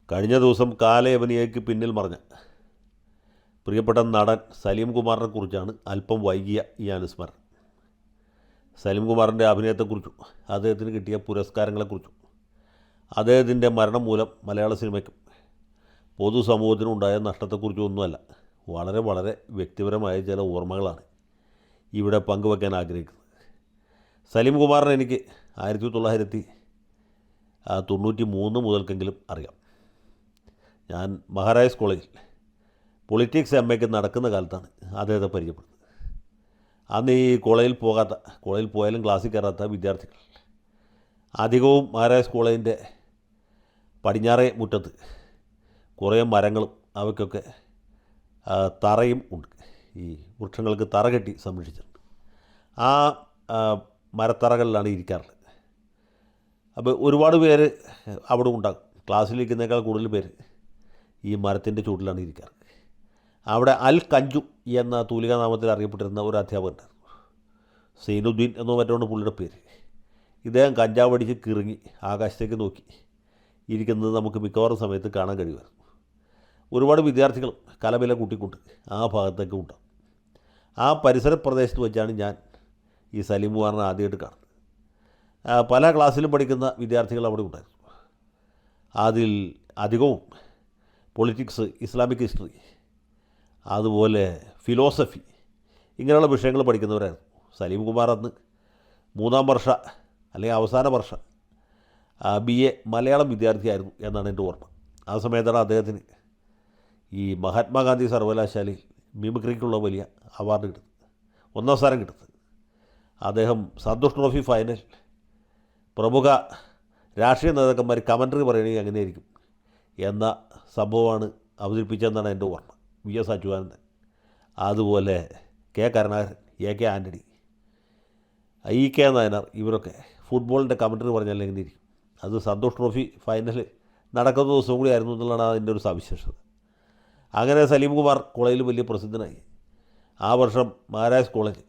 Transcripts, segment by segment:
കഴിഞ്ഞ ദിവസം കാലയവനിയയ്ക്ക് പിന്നിൽ മറഞ്ഞ പ്രിയപ്പെട്ട നടൻ സലീം കുമാറിനെ കുറിച്ചാണ് അല്പം വൈകിയ ഈ അനുസ്മരണം. സലീം കുമാറിൻ്റെ അഭിനയത്തെക്കുറിച്ചും അദ്ദേഹത്തിന് കിട്ടിയ പുരസ്കാരങ്ങളെക്കുറിച്ചും അദ്ദേഹത്തിൻ്റെ മരണം മൂലം മലയാള സിനിമയ്ക്കും പൊതുസമൂഹത്തിനും ഉണ്ടായ നഷ്ടത്തെക്കുറിച്ചും ഒന്നുമല്ല, വളരെ വളരെ വ്യക്തിപരമായ ചില ഓർമ്മകളാണ് ഇവിടെ പങ്കുവയ്ക്കാൻ ആഗ്രഹിക്കുന്നത്. സലീം കുമാറിനെ എനിക്ക് 1993 മുതൽക്കെങ്കിലും അറിയാം. ഞാൻ മഹാരാജാസ് കോളേജിൽ പൊളിറ്റിക്സ് എംഎക്ക് നടക്കുന്ന കാലത്താണ് അദ്ദേഹത്തെ പരിചയപ്പെടുന്നത്. അന്ന് ഈ കോളേജിൽ പോയാലും ക്ലാസ്സിൽ കയറാത്ത വിദ്യാർത്ഥികൾ അധികവും മഹാരാജാസ് കോളേജിൻ്റെ പടിഞ്ഞാറേ മുറ്റത്ത് കുറേ മരങ്ങളും അവയ്ക്കൊക്കെ തറയും ഉണ്ട്. ഈ വൃക്ഷങ്ങൾക്ക് തറ കെട്ടി സംരക്ഷിച്ചിട്ടുണ്ട്. ആ മരത്തറകളിലാണ് ഇരിക്കാറുള്ളത്. അപ്പോൾ ഒരുപാട് പേര് അവിടെ ഉണ്ടാകും. ക്ലാസ്സിലിരിക്കുന്നതിനേക്കാൾ കൂടുതൽ പേര് ഈ മരത്തിൻ്റെ ചൂട്ടിലാണ് ഇരിക്കാറ്. അവിടെ അൽ കഞ്ചു എന്ന തൂലികാ നാമത്തിൽ അറിയപ്പെട്ടിരുന്ന ഒരു അധ്യാപകനുണ്ടായിരുന്നു. സൈനുദ്ദീൻ എന്നോ മറ്റോണ്ട് പുള്ളിയുടെ പേര്. ഇദ്ദേഹം കഞ്ചാവ് അടിച്ച് കിറങ്ങി ആകാശത്തേക്ക് നോക്കി ഇരിക്കുന്നത് നമുക്ക് മിക്കവാറും സമയത്ത് കാണാൻ കഴിയുമായിരുന്നു. ഒരുപാട് വിദ്യാർത്ഥികൾ കലപില കൂട്ടിക്കൊണ്ട് ആ ഭാഗത്തേക്ക് ഉണ്ടാകും. ആ പരിസര പ്രദേശത്ത് വെച്ചാണ് ഞാൻ ഈ സലീം കുമാറിനെ ആദ്യമായിട്ട് കാണുന്നത്. പല ക്ലാസ്സിലും പഠിക്കുന്ന വിദ്യാർത്ഥികൾ അവിടെ ഉണ്ടായിരുന്നു. അതിൽ അധികവും പൊളിറ്റിക്സ്, ഇസ്ലാമിക് ഹിസ്റ്ററി, അതുപോലെ ഫിലോസഫി ഇങ്ങനെയുള്ള വിഷയങ്ങൾ പഠിക്കുന്നവരായിരുന്നു. സലീം കുമാർ അന്ന് 3ാം വർഷ അല്ലെങ്കിൽ അവസാന വർഷ BA മലയാളം വിദ്യാർത്ഥിയായിരുന്നു എന്നാണ് എൻ്റെ ഓർമ്മ. ആ സമയത്താണ് അദ്ദേഹത്തിന് ഈ മഹാത്മാഗാന്ധി സർവകലാശാലയിൽ മിമിക്രിക്കുള്ള വലിയ അവാർഡ് കിട്ടുന്നത്, 1ാം സ്ഥാനം കിട്ടുന്നത്. അദ്ദേഹം സന്തോഷ് ട്രോഫി ഫൈനൽ പ്രമുഖ രാഷ്ട്രീയ നേതാക്കന്മാർ കമൻട്രി പറയുകയാണെങ്കിൽ അങ്ങനെയായിരിക്കും എന്ന സംഭവമാണ് അവതരിപ്പിച്ചതെന്നാണ് എൻ്റെ ഓർമ്മ. VS അച്യുതാനന്ദൻ, അതുപോലെ K Karunakaran, AK Antony, EK Nayanar, ഇവരൊക്കെ ഫുട്ബോളിൻ്റെ കമൻട്രി പറഞ്ഞാൽ എങ്ങനെ ഇരിക്കും. അത് സന്തോഷ് ട്രോഫി ഫൈനൽ നടക്കുന്ന ദിവസം കൂടി ആയിരുന്നു എന്നുള്ളതാണ് അതിൻ്റെ ഒരു സവിശേഷത. അങ്ങനെ സലീം കുമാർ കോളേജിൽ വലിയ പ്രസിദ്ധനായി. ആ വർഷം മഹാരാജാസ് കോളേജ്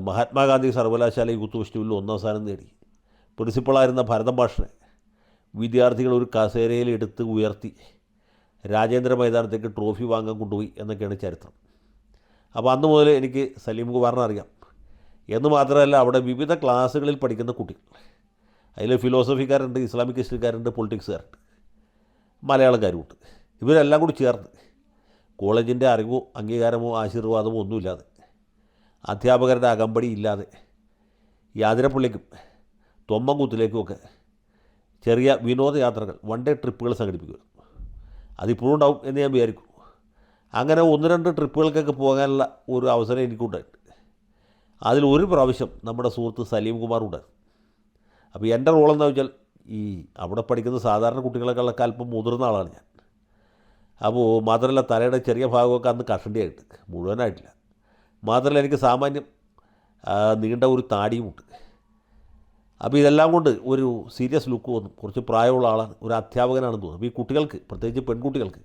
മഹാത്മാഗാന്ധി സർവകലാശാല യൂത്ത് ഫെസ്റ്റിവലിൽ 1ാം സ്ഥാനം നേടി. പ്രിൻസിപ്പളായിരുന്ന ഭരതം മാഷിനെ വിദ്യാർത്ഥികൾ ഒരു കസേരയിൽ എടുത്ത് ഉയർത്തി രാജേന്ദ്ര മൈതാനത്തേക്ക് ട്രോഫി വാങ്ങാൻ കൊണ്ടുപോയി എന്നൊക്കെയാണ് ചരിത്രം. അപ്പോൾ അന്ന് മുതൽ എനിക്ക് സലീം കുമാറിനെ അറിയാം. എന്ന് മാത്രമല്ല, അവിടെ വിവിധ ക്ലാസ്സുകളിൽ പഠിക്കുന്ന കുട്ടികൾ, അതിൽ ഫിലോസഫിക്കാരുണ്ട്, ഇസ്ലാമിക് ഹിസ്റ്ററിക്കാരുണ്ട്, പൊളിറ്റിക്സുകാരുണ്ട്, മലയാളക്കാരുമുണ്ട്. ഇവരെല്ലാം കൂടി ചേർന്ന് കോളേജിൻ്റെ അറിവോ അംഗീകാരമോ ആശീർവാദമോ ഒന്നുമില്ലാതെ, അധ്യാപകരുടെ അകമ്പടി ഇല്ലാതെ ഈ ആതിരപ്പള്ളിക്കും തൊമ്മൻകുത്തിലേക്കുമൊക്കെ ചെറിയ വിനോദയാത്രകൾ, 1 ഡേ ട്രിപ്പുകൾ സംഘടിപ്പിക്കുമായിരുന്നു. അതിപ്പോഴും ഉണ്ടാവും എന്ന് ഞാൻ വിചാരിക്കും. അങ്ങനെ 1-2 ട്രിപ്പുകൾക്കൊക്കെ പോകാനുള്ള ഒരു അവസരം എനിക്കുണ്ടായിട്ടുണ്ട്. അതിൽ ഒരു പ്രാവശ്യം നമ്മുടെ സുഹൃത്ത് സലീം കുമാർ ഉണ്ടായിരുന്നു. അപ്പോൾ എൻ്റെ റോളെന്ന് വെച്ചാൽ ഈ അവിടെ പഠിക്കുന്ന സാധാരണ കുട്ടികളെക്കാളൊക്കെ അല്പം മുതിർന്ന ആളാണ് ഞാൻ. അപ്പോൾ മാത്രമല്ല, തലയുടെ ചെറിയ ഭാഗമൊക്കെ അന്ന് കഷണ്ടിയായിട്ട്, മുഴുവനായിട്ടില്ല. മാത്രമല്ല, എനിക്ക് സാമാന്യം നീണ്ട ഒരു താടിയുമുണ്ട്. അപ്പോൾ ഇതെല്ലാം കൊണ്ട് ഒരു സീരിയസ് ലുക്ക് വന്നു. കുറച്ച് പ്രായമുള്ള ആളാണ്, ഒരു അധ്യാപകനാണെന്ന് തോന്നുന്നു. അപ്പോൾ ഈ കുട്ടികൾക്ക്, പ്രത്യേകിച്ച് പെൺകുട്ടികൾക്ക്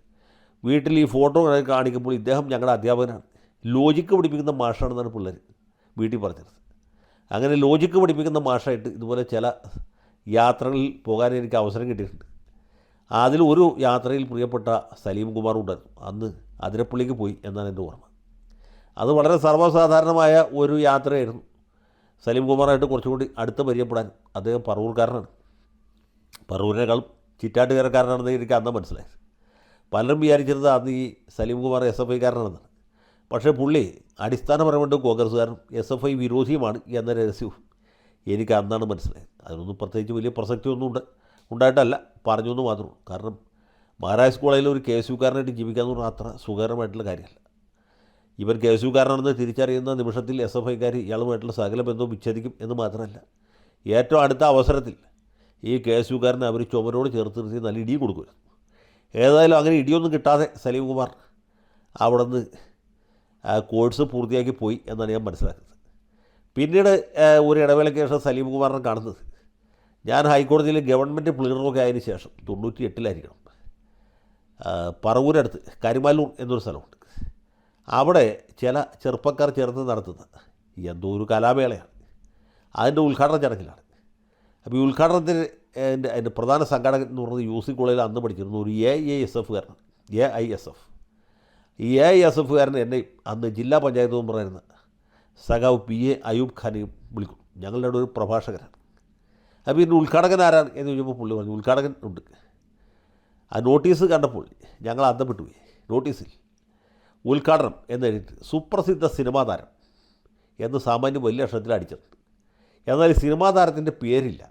വീട്ടിൽ ഈ ഫോട്ടോ കാണിക്കുമ്പോൾ ഇദ്ദേഹം ഞങ്ങളുടെ അധ്യാപകനാണ്, ലോജിക്ക് പഠിപ്പിക്കുന്ന മാഷാണെന്നാണ് പിള്ളേർ വീട്ടിൽ പറഞ്ഞത്. അങ്ങനെ ലോജിക്ക് പഠിപ്പിക്കുന്ന മാഷായിട്ട് ഇതുപോലെ ചില യാത്രകളിൽ പോകാൻ എനിക്ക് അവസരം കിട്ടിയിട്ടുണ്ട്. അതിൽ ഒരു യാത്രയിൽ പ്രിയപ്പെട്ട സലീം കുമാർ ഉണ്ടായിരുന്നു. അന്ന് അതിരപ്പള്ളിക്ക് പോയി എന്നാണ് എൻ്റെ ഓർമ്മ. അത് വളരെ സർവ്വസാധാരണമായ ഒരു യാത്രയായിരുന്നു. സലീം കുമാറായിട്ട് കുറച്ചുകൂടി അടുത്ത് പരിചയപ്പെടാൻ. അദ്ദേഹം പറവൂർക്കാരനാണ്. പറവൂരിനേക്കാളും ചിറ്റാട്ടുകരക്കാരനാണെന്ന് എനിക്ക് അന്ന് മനസ്സിലായത്. പലരും വിചാരിച്ചിരുന്നത് അന്ന് ഈ സലീം കുമാർ SFIക്കാരനാണെന്നാണ്. പക്ഷേ പുള്ളി അടിസ്ഥാനപരമായിട്ട് കോൺഗ്രസ്സുകാരനും SFI വിരോധിയുമാണ് എന്ന രഹസ്യവും എനിക്ക് അന്നാണ് മനസ്സിലായത്. അതിനൊന്നും പ്രത്യേകിച്ച് വലിയ പ്രസക്തിയൊന്നും ഉണ്ടായിട്ടല്ല, പറഞ്ഞു എന്ന് മാത്രമേ. കാരണം മഹാരാജാസ് കോളേജിൽ ഒരു KSUക്കാരനായിട്ട് ജീവിക്കാമെന്ന് പറഞ്ഞാൽ അത്ര സുഖകരമായിട്ടുള്ള കാര്യമല്ല. ഇവൻ KSUക്കാരനാണെന്ന് തിരിച്ചറിയുന്ന നിമിഷത്തിൽ SFIക്കാർ ഇയാളുമായിട്ടുള്ള സകല ബന്ധവും വിച്ഛേദിക്കും എന്ന് മാത്രമല്ല, ഏറ്റവും അടുത്ത അവസരത്തിൽ ഈ KSUക്കാരനെ അവർ ചുമരോട് ചേർത്ത് നിർത്തി നല്ല ഇടി കൊടുക്കുമായിരുന്നു. ഏതായാലും അങ്ങനെ ഇടിയൊന്നും കിട്ടാതെ സലീം കുമാർ അവിടെ നിന്ന് കോഴ്സ് പൂർത്തിയാക്കി പോയി എന്നാണ് ഞാൻ മനസ്സിലാക്കുന്നത്. പിന്നീട് ഒരു ഇടവേളയ്ക്ക് ശേഷം സലീം കുമാറിനെ കാണുന്നത് ഞാൻ ഹൈക്കോടതിയിൽ ഗവൺമെൻറ് പ്ലീഡറൊക്കെ ആയതിനു ശേഷം 98-ലായിരിക്കണം. പറവൂരടുത്ത് കരിമാലൂർ എന്നൊരു സ്ഥലമുണ്ട്. അവിടെ ചില ചെറുപ്പക്കാർ ചേർന്ന് നടത്തുന്ന എന്തോ ഒരു കലാമേളയാണ്. അതിൻ്റെ ഉദ്ഘാടന ചടങ്ങിലാണ്. അപ്പോൾ ഈ ഉദ്ഘാടനത്തിന് അതിൻ്റെ പ്രധാന സംഘാടകൻ എന്ന് പറയുന്നത് UC കോളേജിൽ അന്ന് പഠിച്ചിരുന്നു ഒരു AISF-കാരൻ. AISF. ഈ AISF-കാരൻ എന്നെ അന്ന് ജില്ലാ പഞ്ചായത്ത് മെമ്പറായിരുന്ന സഖാവ് PA അയൂബ് ഖാനെയും വിളിക്കും. ഞങ്ങളുടെ ഒരു പ്രഭാഷകനാണ്. അപ്പോൾ ഇതിൻ്റെ ഉദ്ഘാടകൻ ആരാണ് എന്ന് ചോദിച്ചപ്പോൾ പുള്ളി പറഞ്ഞു ഉദ്ഘാടകൻ ഉണ്ട്. ആ നോട്ടീസ് കണ്ടപ്പോൾ ഞങ്ങൾ അന്തപ്പെട്ടു പോയി. നോട്ടീസിൽ ഉദ്ഘാടനം എന്നെഴുതിയിട്ട് സുപ്രസിദ്ധ സിനിമാ താരം എന്ന് സാമാന്യം വലിയ അക്ഷരത്തിൽ അടിച്ചിട്ടുണ്ട്. എന്നാൽ ഈ സിനിമാ താരത്തിൻ്റെ പേരില്ല.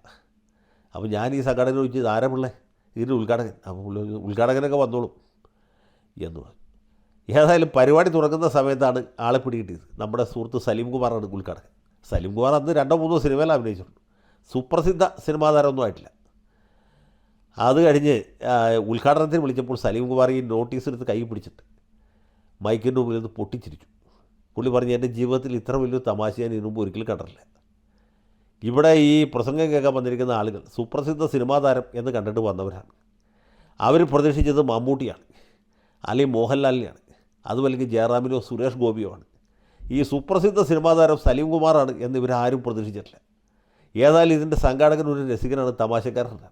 അപ്പോൾ ഞാൻ ഈ സംഘടന ചോദിച്ചു ആരാ പിള്ളേ ഇതിൻ്റെ ഉദ്ഘാടകൻ? അപ്പോൾ പുള്ളി ഉദ്ഘാടകനൊക്കെ വന്നോളും എന്ന് പറഞ്ഞു. ഏതായാലും പരിപാടി തുടങ്ങുന്ന സമയത്താണ് ആളെ പിടികിട്ടിയത്. നമ്മുടെ സുഹൃത്ത് സലീം കുമാറാണ് ഉദ്ഘാടകൻ. സലീം കുമാർ അന്ന് 2-3 സിനിമയിൽ അഭിനയിച്ചിട്ടുണ്ട്. സുപ്രസിദ്ധ സിനിമാ താരമൊന്നും ആയിട്ടില്ല. അത് കഴിഞ്ഞ് ഉദ്ഘാടനത്തിന് വിളിച്ചപ്പോൾ സലീം കുമാർ ഈ നോട്ടീസ് എടുത്ത് കൈ പിടിച്ചിട്ട് മൈക്കിൻ്റെ മുമ്പിൽ നിന്ന് പൊട്ടിച്ചിരിച്ചു. പുള്ളി പറഞ്ഞു എൻ്റെ ജീവിതത്തിൽ ഇത്ര വലിയൊരു തമാശ ഞാൻ ഇതിനു മുമ്പ് ഒരിക്കലും കണ്ടിട്ടില്ല. ഇവിടെ ഈ പ്രസംഗം കേൾക്കാൻ വന്നിരിക്കുന്ന ആളുകൾ സുപ്രസിദ്ധ സിനിമാ താരം എന്ന് കണ്ടിട്ട് വന്നവരാണ്. അവർ പ്രതീക്ഷിച്ചത് മമ്മൂട്ടിയാണ്, അല്ലെങ്കിൽ മോഹൻലാലിനെയാണ്, അതുമല്ലെങ്കിൽ ജയറാമിനോ സുരേഷ് ഗോപിയോ ആണ്. ഈ സുപ്രസിദ്ധ സിനിമാ താരം സലീം കുമാറാണ് എന്ന് ഇവരാരും പ്രതീക്ഷിച്ചിട്ടില്ല. ഏതായാലും ഇതിൻ്റെ സംഘാടകൻ ഒരു രസികനാണ്, തമാശക്കാരനാണ്.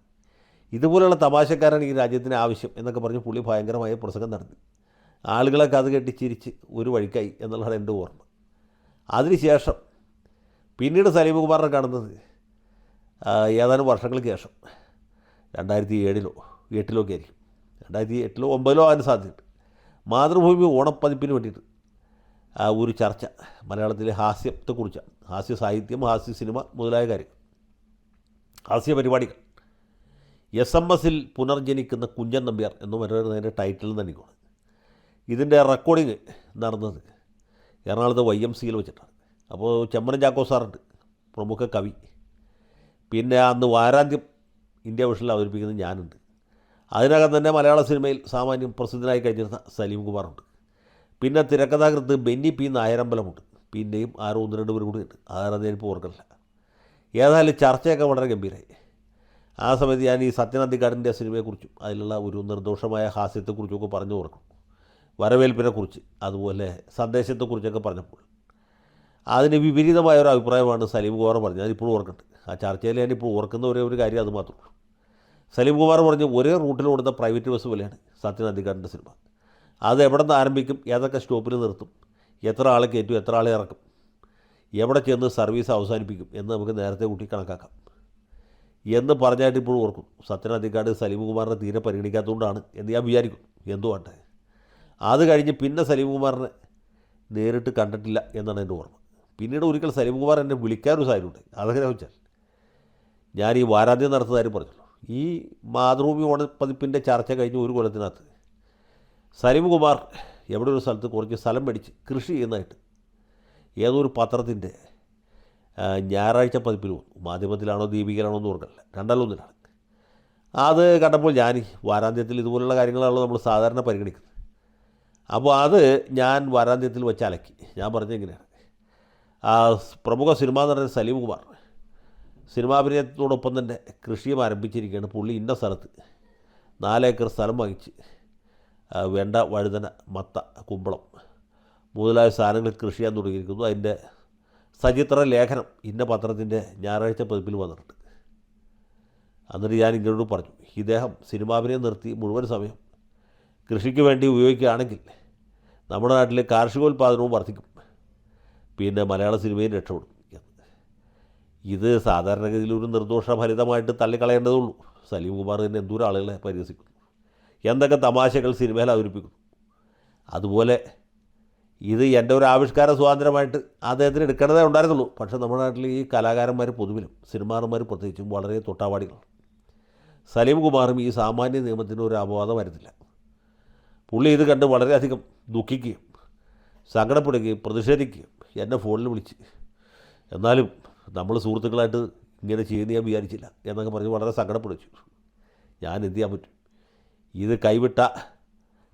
ഇതുപോലെയുള്ള തമാശക്കാരാണ് ഈ രാജ്യത്തിന് ആവശ്യം എന്നൊക്കെ പറഞ്ഞ് പുള്ളി ഭയങ്കരമായ പ്രസംഗം നടത്തി. ആളുകളൊക്കെ അത് കെട്ടി ചിരിച്ച് ഒരു വഴിക്കായി എന്നുള്ളതാണ് എൻ്റെ ഓർമ്മ. അതിനുശേഷം പിന്നീട് സലീം കുമാറിനെ കാണുന്നത് ഏതാനും വർഷങ്ങൾക്ക് ശേഷം 2007-ലോ 2008-ലോ ഒക്കെ ആയിരിക്കും. 2008-ലോ 2009-ലോ ആകാൻ സാധ്യതയുണ്ട്. മാതൃഭൂമി ഓണപ്പതിപ്പിന് വേണ്ടിയിട്ട് ഒരു ചർച്ച മലയാളത്തിലെ ഹാസ്യത്തെക്കുറിച്ചാണ്. ഹാസ്യ സാഹിത്യം, ഹാസ്യ സിനിമ മുതലായ കാര്യങ്ങൾ, ഹാസ്യ പരിപാടികൾ. SMS-ൽ പുനർജനിക്കുന്ന കുഞ്ചൻ നമ്പ്യാർ എന്ന് പറയുന്നതിൻ്റെ ടൈറ്റിൽ തന്നെയാണ്. ഇതിൻ്റെ റെക്കോർഡിങ് നടന്നത് എറണാകുളത്ത് YMCA-യിൽ വെച്ചിട്ടാണ്. അപ്പോൾ ചെമ്മനം ചാക്കോ സാറുണ്ട്, പ്രമുഖ കവി. പിന്നെ അന്ന് വാരാന്ത്യം ഇന്ത്യ വിഷനിൽ അവതരിപ്പിക്കുന്നത് ഞാനുണ്ട്. അതിനകം തന്നെ മലയാള സിനിമയിൽ സാമാന്യം പ്രസിദ്ധനായി കഴിഞ്ഞിരുന്ന സലീം കുമാറുണ്ട്. പിന്നെ തിരക്കഥാകൃത്ത് ബെന്നി P. നായരമ്പലമുണ്ട്. പിന്നെയും ആരോ 1-2 പേർ കൂടി ഉണ്ട്. അതാണ് ഞാനിപ്പോൾ ഓർക്കുന്നില്ല. ഏതായാലും ചർച്ചയൊക്കെ വളരെ ഗംഭീരമായി. ആ സമയത്ത് ഞാൻ ഈ സത്യൻ അന്തിക്കാടിൻ്റെ സിനിമയെക്കുറിച്ചും അതിലുള്ള ഒരു നിർദോഷമായ ഹാസ്യത്തെക്കുറിച്ചൊക്കെ പറഞ്ഞു ഓർക്കും. വരവേൽപ്പിനെക്കുറിച്ച് അതുപോലെ സന്ദേശത്തെക്കുറിച്ചൊക്കെ പറഞ്ഞപ്പോൾ അതിന് വിപരീതമായ ഒരു അഭിപ്രായമാണ് സലീം കുമാർ പറഞ്ഞത്. ഞാനിപ്പോഴും ഓർക്കുന്നുണ്ട്. ആ ചർച്ചയിൽ ഞാനിപ്പോൾ ഓർക്കുന്ന ഒരേ ഒരു കാര്യം അത് മാത്രമേ. സലീം കുമാർ പറഞ്ഞ് ഒരേ റൂട്ടിൽ ഓടുന്ന പ്രൈവറ്റ് ബസ് പോലെയാണ് സത്യൻ അന്തിക്കാടിൻ്റെ സിനിമ. അത് എവിടെ നിന്ന് ആരംഭിക്കും, ഏതൊക്കെ സ്റ്റോപ്പിൽ നിർത്തും, എത്ര ആളെ കയറ്റും, എത്ര ആളെ ഇറക്കും, എവിടെ ചെന്ന് സർവീസ് അവസാനിപ്പിക്കും എന്ന് നമുക്ക് നേരത്തെ കൂട്ടി കണക്കാക്കാം എന്ന് പറഞ്ഞായിട്ട് ഇപ്പോഴും ഓർക്കും. സത്യൻ അന്തിക്കാട് സലീം കുമാറിനെ തീരെ പരിഗണിക്കാത്തതുകൊണ്ടാണ് എന്ന് ഞാൻ വിചാരിക്കും. എന്തോ ആട്ടെ. അത് കഴിഞ്ഞ് പിന്നെ സലീം കുമാറിനെ നേരിട്ട് കണ്ടിട്ടില്ല എന്നാണ് എൻ്റെ ഓർമ്മ. പിന്നീട് ഒരിക്കൽ സലീം കുമാർ എന്നെ വിളിക്കാനൊരു സാഹചര്യമുണ്ട്. അതെങ്ങനെ വെച്ചാൽ ഞാൻ ഈ വാരാന്ത്യം നടത്തുന്ന കാര്യം പറഞ്ഞല്ലോ. ഈ മാതൃഭൂമി ഓണപ്പതിപ്പിൻ്റെ ചർച്ച കഴിഞ്ഞ് ഒരു കൊല്ലത്തിനകത്ത് സലീം കുമാർ എവിടെ ഒരു സ്ഥലത്ത് കുറച്ച് സ്ഥലം മേടിച്ച് കൃഷി ചെയ്യുന്നതായിട്ട് ഏതോ ഒരു പത്രത്തിൻ്റെ ഞായറാഴ്ച പതിപ്പിൽ വന്നു. മാധ്യമത്തിലാണോ ദീപികയിലാണോ എന്ന് ഓർക്കല്ല, രണ്ടാലൊന്നിലാണ്. അത് കണ്ടപ്പോൾ ഞാൻ വാരാന്ത്യത്തിൽ ഇതുപോലുള്ള കാര്യങ്ങളാണല്ലോ നമ്മൾ സാധാരണ പരിഗണിക്കുന്നത്. അപ്പോൾ അത് ഞാൻ വാരാന്ത്യത്തിൽ വെച്ച് അലക്കി. ഞാൻ പറഞ്ഞെങ്ങനെയാണ്, പ്രമുഖ സിനിമാ നടൻ സലീം കുമാർ സിനിമാഭിനയത്തോടൊപ്പം തന്നെ കൃഷിയും ആരംഭിച്ചിരിക്കുകയാണ്. പുള്ളി ഇന്ന സ്ഥലത്ത് 4 ഏക്കർ സ്ഥലം വാങ്ങിച്ച് വെണ്ട, വഴുതന, മത്ത, കുമ്പളം മുതലായ സാധനങ്ങൾ കൃഷി ചെയ്യാൻ തുടങ്ങിയിരിക്കുന്നു. അതിൻ്റെ സചിത്ര ലേഖനം ഇന്ന പത്രത്തിൻ്റെ ഞായറാഴ്ച പതിപ്പിൽ വന്നിട്ടുണ്ട്. എന്നിട്ട് ഞാൻ ഇങ്ങോട്ട് പറഞ്ഞു, ഇദ്ദേഹം സിനിമാഭിനയം നിർത്തി മുഴുവൻ സമയം കൃഷിക്ക് വേണ്ടി ഉപയോഗിക്കുകയാണെങ്കിൽ നമ്മുടെ നാട്ടിലെ കാർഷികോൽപാദനവും വർദ്ധിക്കും, പിന്നെ മലയാള സിനിമയും രക്ഷപ്പെടും. ഇത് സാധാരണഗതിയിൽ ഒരു നിർദോഷഫലിതമായിട്ട് തള്ളിക്കളയേണ്ടതുള്ളൂ. സലീം കുമാർ തന്നെ എന്തോരം ആളുകളെ പരിഹസിക്കുന്നു, എന്തൊക്കെ തമാശകൾ സിനിമയിൽ അവതരിപ്പിക്കുന്നു. അതുപോലെ ഇത് എൻ്റെ ഒരു ആവിഷ്കാര സ്വാതന്ത്ര്യമായിട്ട് അദ്ദേഹത്തിന് എടുക്കേണ്ടതേ ഉണ്ടായിരുന്നുള്ളൂ. പക്ഷേ നമ്മുടെ നാട്ടിൽ ഈ കലാകാരന്മാർ പൊതുവിലും സിനിമാറന്മാർ പ്രത്യേകിച്ചും വളരെ തൊട്ടാവാടികളാണ്. സലീം കുമാറും ഈ സാമാന്യ നിയമത്തിന് ഒരു അപവാദം വരുന്നില്ല. പുള്ളി ഇത് കണ്ട് വളരെയധികം ദുഃഖിക്കുകയും സങ്കടപ്പെടുകയും പ്രതിഷേധിക്കുകയും എന്നെ ഫോണിൽ വിളിച്ച്, എന്നാലും നമ്മൾ സുഹൃത്തുക്കളായിട്ട് ഇങ്ങനെ ചെയ്യുന്ന ഞാൻ വിചാരിച്ചില്ല എന്നൊക്കെ പറഞ്ഞ് വളരെ സങ്കടപ്പെടുച്ചു. ഞാൻ എന്ത് ചെയ്യാൻ പറ്റും? ഇത് കൈവിട്ട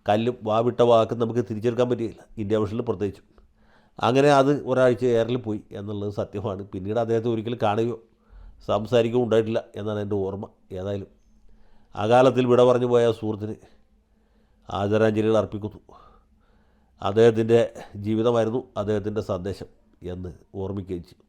കല്ലും വാവിട്ട വാക്കും നമുക്ക് തിരിച്ചെടുക്കാൻ പറ്റിയില്ല, ഇന്ത്യ വിഷനിൽ പ്രത്യേകിച്ചും. അങ്ങനെ അത് ഒരാഴ്ച എയറിൽ പോയി എന്നുള്ളത് സത്യമാണ്. പിന്നീട് അദ്ദേഹത്തെ ഒരിക്കലും കാണുകയോ സംസാരിക്കുകയോ ഉണ്ടായിട്ടില്ല എന്നാണ് എൻ്റെ ഓർമ്മ. ഏതായാലും അകാലത്തിൽ വിട പറഞ്ഞു പോയ സുഹൃത്തിന് ആദരാഞ്ജലികൾ അർപ്പിക്കുന്നു. അദ്ദേഹത്തിൻ്റെ ജീവിതമായിരുന്നു അദ്ദേഹത്തിൻ്റെ സന്ദേശം എന്ന് ഓർമ്മിക്കുകയും ചെയ്യും.